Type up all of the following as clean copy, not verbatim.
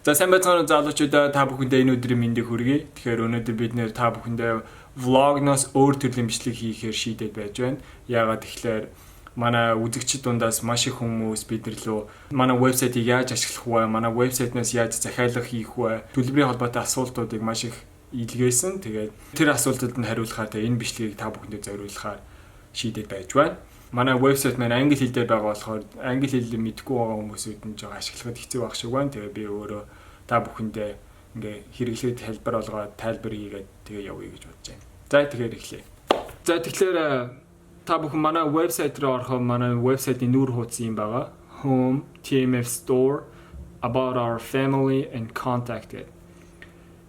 За сайн байцгаана залуучуудаа та бүхэндээ энэ өдрийн мэндийг хүргэе. Тэгэхээр өнөөдөр бид нэр та бүхэндээ влогноос өөр төрлийн бичлэг хийхээр шийдээд байж байна. Яагаад тэгэхээр манай үзэгчид дундаас маш их хүмүүс бид нар лөө манай вебсайтыг яаж ашиглах вэ? Манай вебсайтнаас яаж захиалга хийх вэ? Төлбөрийн холбоотой асуултуудыг маш их илгээсэн. Тэгээд тэр асуултууд нь хариулахаар энэ бичлэгийг та бүхэндээ зориулахаар шийдээд байж байна. Манай вебсайт маань англи хэл дээр байгаа болохоор англи хэлийг мэдгүй байгаа хүмүүсүүд нь жоо ашиглахад хэцүү байх шиг байна. Тэгээ би өөрөө та бүхэндээ ингээ хэрэглээд хэлбэр олгоод тайлбар хийгээд тэгээ явъя гэж бодож байна. За тэгэхээр эхлэе. За тэгэхээр та бүхэн манай вебсайт руу ороход манай вебсайтын нүүр хуудас юм байгаа. Home, TMF Store, About Our Family and Contact гэдэг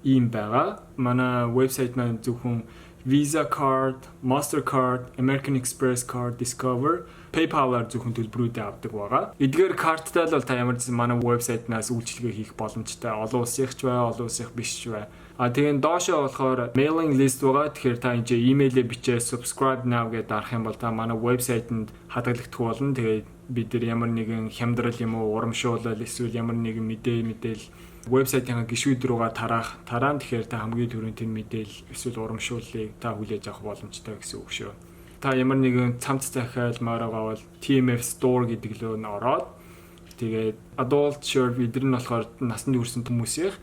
ийм байгаа. Манай вебсайт маань зөвхөн Visa card, Mastercard, American Express card, Discover, PayPal-аар зөвхөн төлбөрүүдээ авдаг байгаа. Эдгээр карттай л бол та ямар ч манай вебсайтнаас үйлчилгээ хийх боломжтой. Олон улсынх ч бай, олон улсынх биш ч бай. Тэгээд доошоо болохоор mailing list байгаа. Тэгэхээр та энэ имэйлээ бичээ subscribe now гэдээ дарах юм бол та манай вебсайтанд хадгалагдах болно. Тэгээд бид нар ямар нэгэн хямдрал юм уу, урамшуулал эсвэл ямар нэгэн мэдээлэл вебсайтын гишүүд рүүгээ тараа тэгэхээр та хамгийн түрүүнд тэр мэдээлэл эсвэл урамшууллыг та хүлээж авах боломжтой гэсэн үг шүү. Та ямар нэгэн цамц захиалмаар байгаа бол TMF Store гэдэг лөө н ороод тэгээд adult shirt эдгээр нь болохоор насанд хүрсэн хүмүүсийн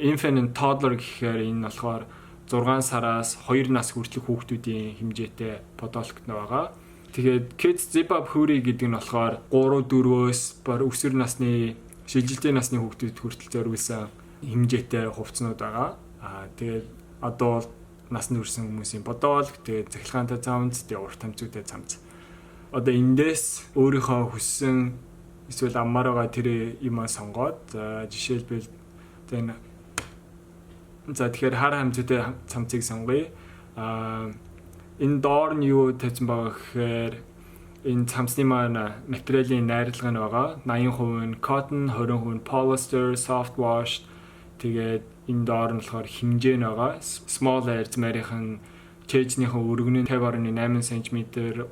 infant and toddler гэхээр энэ болохоор 6 сараас 2 нас хүртэлх хүүхдүүдийн хэмжээтэй подолк байгаа. Тэгээд kids zip up hoodie гэдэг нь болохоор 3-4-өөс бар өсвөр насны шилжилтийн насны хүүхдүүд хүртэл зориулсан хэмжээтэй хувцснууд байгаа. Тэгээд adult насны хүрсэн хүмүүсийн бодоол, тэгээд цахилгаантай цамц, тэгээд урт хамцуутай цамц. Одоо эндээс өөрийнхөө хүссэн эсвэл аммаар байгаа тэр юмаа сонгоод жишээлбэл тэгэхээр хар хамцуутай цамцыг сонгоё. Энэ доор нь юу тавьсан байгаа гэхээр энэ цамцны маань материалын найрлага нь байгаа. 80% cotton, 20% polyester, soft wash. Тэгээд энэ доор нь болохоор хэмжээ нь байгаа. Small эрзмэрийн чэйжнийхэн өргөн нь 50.8 cm,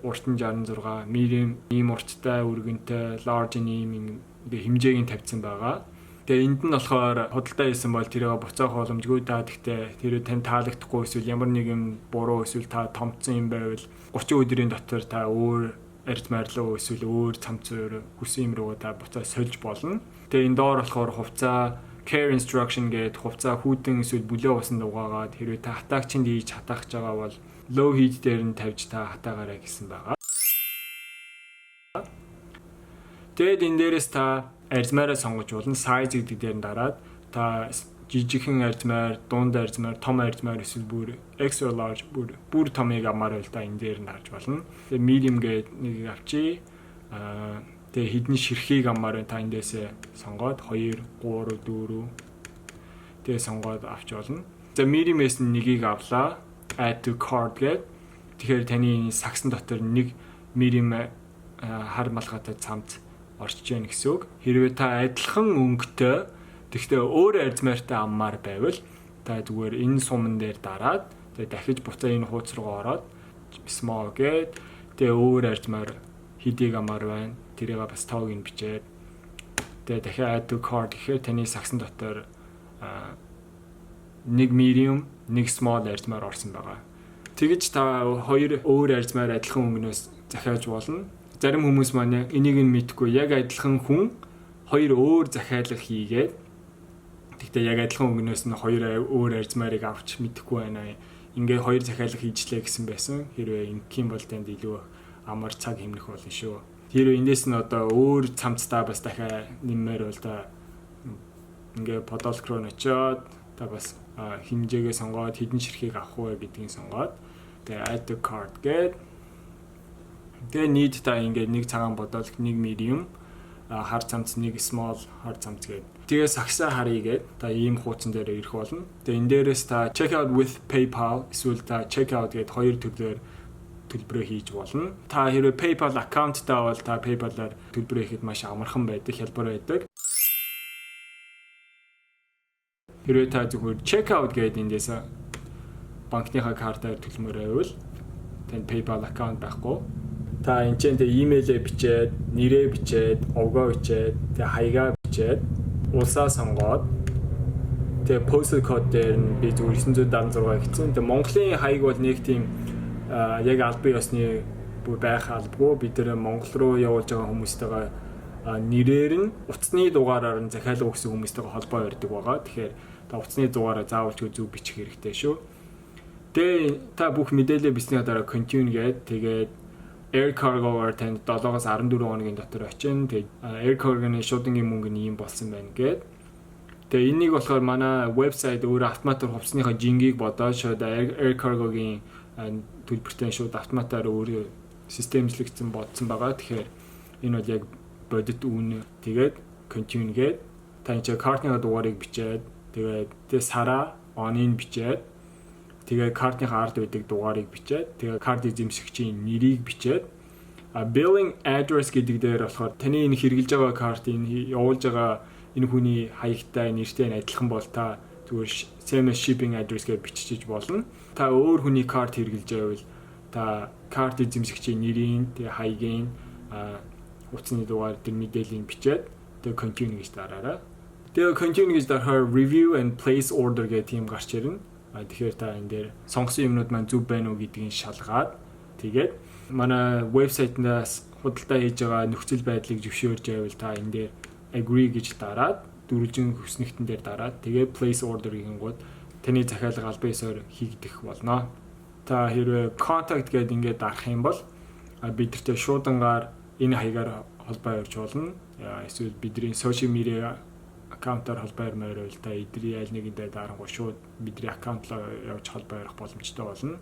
урт нь 66, medium ийм урттай өргөнтэй, large ийм хэмжээг нь тавьсан байгаа. Тэгээ энд нь болохоор худалдаа хийсэн бол тэрийг буцаах боломжгүй даа. Гэхдээ тэр тань таалагдахгүй эсвэл ямар нэгэн буруу эсвэл та томцсон юм байвал 30 өдрийн дотор та өөр эрзмэрлөө эсвэл өөр цамцаар хүсэн юм руу та буцаа сольж болно. Тэгээ энэ доор болохоор хувцас care instruction гэдэг хувцас хүүтэн эсвэл бүлээн усанд угаагаад хэрвээ та хатаагчинд хийж хатаах гэж байгаа бол low heat дээр нь тавьж та хатаагаарай гэсэн байгаа. Тэгээд энэ дээрээс та эрзмээрээ сонгож болно. Size гэдэг дээр нь дараад та жижигхэн эрзмээр, дунд эрзмээр, том эрзмээр эсвэл бүр extra large бүр томыг амаар байл та энэ дээр нь харж болно. Тэгээ medium гэдэг нэг авчи. Тэгээ хідэн ширхгийг амаар та эндээсээ сонгоод 2, 3, 4 тэгээ сонгоод авч болно. За medium-ээс нэгийг авлаа. Add to cart гэдэг. Тэгэхээр таны сагсан дотор нэг medium хар малгайтай цамц орчиж яах гэсэн үг. Хэрвээ та адилхан өнгөтэй тэгтээ өөр эрзмээртэй аммаар байвал та зүгээр энэ суман дээр дараад тэгээ дахиж буцаа энэ хуудас руу ороод small гээд тэгээ өөр эрзмээр хэдийг амаар байна. Тэрийг бас тоог нь бичээд тэгээ дахиад add to cart гэхээр таны сагсан дотор нэг medium, нэг small эрзмээр орсон байгаа. Тэгэж та хоёр өөр эрзмээр адилхан өнгнөөс захиаж болно. Зарим хүмүүс маань энийг нь мэдгүй яг адилхан хүн хоёр өөр захиалга хийгээд тэгтээ яг адилхан өнгнөөс нь хоёр өөр эрзмээрийг авч мэдэхгүй байна. Ингээ хоёр захиалга хийжлээ гэсэн байсан. Хэрвээ ингэх юм бол танд илүү амар цаг хэмнэх болно шүү. Хэрвээ эндээс нь одоо өөр цамцтай бас дахиад нэммээр бол та ингээ подолк руу очиод та бас хэмжээгээ сонгоод хэдэн ширхгийг авах вэ гэдгийг сонгоод тэгээ add to cart гэдэг. Тэгээ нийт та ингээ нэг цагаан бодолк, нэг medium, хар цамц, нэг small хар цамц гэдэг. Тэгээ сагсаа харъя гэдэг. Та ийм хуудсан дээр ирэх болно. Тэгээ энэ дээрээс та check out with PayPal эсвэл та check out гэдэг хоёр төрлөөр төлбөрөө хийж болно. Та хэрвээ PayPal аккаунттай бол та PayPal-аар төлбөрөө хийхэд маш амархан байдаг, хялбар байдаг. Хэрвээ та зөвхөн check out гэдэг эндээс банкныхаа картаар төлмөрөө байвал танд PayPal аккаунт байхгүй. Та энэ ч имэйлээ бичээд, нэрээ бичээд, овгоо бичээд, тэгээ хаягаа бичээд улсаа сонгоод тэгээ postal code дээр нь би зүгээр 976 гэсэн. Тэгээ Монголын хаяг бол нэг тийм яг албан ёсны байх албагүй. Бид нэр Монгол руу явуулж байгаа хүмүүстэйгээ нэрээр нь утасны дугаараар нь захиалга өгсөн хүмүүстэйгээ холбоо өрдөг байгаа. Тэгэхээр та утасны дугаараа заавалч зөв бичих хэрэгтэй шүү. Тэгээ та бүх мэдээлэл бичсний дараа continue гээд тэгээд air cargo-оор танд 7-аас 14 хоногийн дотор очино. Тэгээд air cargo-ны шуудангийн мөнгө нь ийм болсон байна гээд. Тэгээ энийг болохоор манай вебсайт өөр автоматар хувцсныхаа жингийг бодоод шууд air cargo-гийн төлбөртэй шууд автоматар өөр системчлэгдсэн бодсон байгаа. Тэгэхээр энэ бол яг бодит үүн. Тэгээд continue гээд тань чи картны дугаарыг бичээд тэгээд сараа оныг бичээд тэгээд картныхаа ард байдаг дугаарыг бичээд тэгээд карт эзэмшигчийн нэрийг бичээд billing address гэдэг дээр болохоор таны энэ хэрэгжилж байгаа карт энэ явуулж байгаа энэ хүний хаягтай нэртэй адилхан бол та зүгээр same shipping address гэж бичиж болно. Та өөр хүний карт хэрэгжилж байвал та карт эзэмшигчийн нэрийн тэгээд хаягийн утасны дугаар дээр мэдээллийг бичээд тэгээд continue гэж дараарай. Тэгээд continue гэж дарахаар review and place order гэх тийм гарч ирнэ. Тэгэхээр та энэ дээр сонгосон юмнууд маань зөв байна уу гэдгийг шалгаад тэгээд манай вебсайтнаас худалдаа хийж байгаа нөхцөл байдлыг зөвшөөрж байвал та энэ дээр agree гэж дараад дөрвөлжин хүснэгтэн дээр дараад тэгээд place order гингууд таны захиалга албан ёсоор хийгдэх болно. Та хэрвээ contact гэдэг ингээд дарах юм бол бидэртээ шуудангаар энэ хаягаар холбоо явуулж болно. Эсвэл бидний social media аккаунтаар холбоо явуулмаар та эдний аль нэгэндээ дарангуй шууд бидний аккаунтлоо явж холбоо ярих боломжтой болно.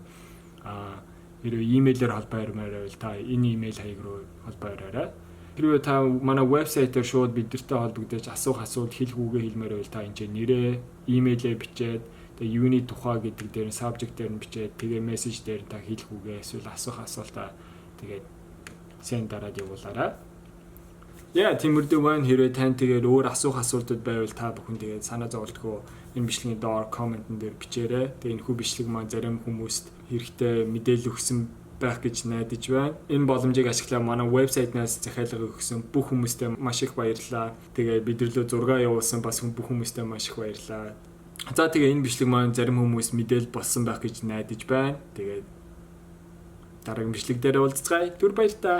Хэрвээ имэйлээр холбоо явуулмаар байвал та энэ имэйл хаяг руу холбоо яваарай. Хэрвээ та манай вебсайтаар шууд бидэртэй холбогдож асуулт хэлхүүгээ хэлмээр байвал та энэ нэрээ имэйлээ бичээд тэгээ юуны тухай гэдэг дээр нь subject дээр нь бичээд тэгээ мессеж дээр та хэлхүүгээ эсвэл асуултаа тэгээд сend дараад явуулаарай. Яа тиймэрдүү байна. Хэрвээ тань тэгээд өөр асуултууд байвал та бүхэн тэгээд санаа зовлтгоо энэ бичлэгийн доор комментэн дээр бичээрэй. Тэгээд энэ хүү бичлэг маань зарим хүмүүст хэрэгтэй мэдээлэл өгсөн байх гэж найдаж байна. Энэ боломжийг ашиглаад манай вебсайтнаас захиалга өгсөн бүх хүмүүстээ маш их баярлалаа. Тэгээд бидэрлөө зураг явуулсан бас бүх хүмүүстээ маш их баярлалаа. За тэгээд энэ бичлэг маань зарим хүмүүс мэдээл болсон байх гэж найдаж байна. Тэгээд дараагийн бичлэг дээр уулзцгаая. Түр баяр та.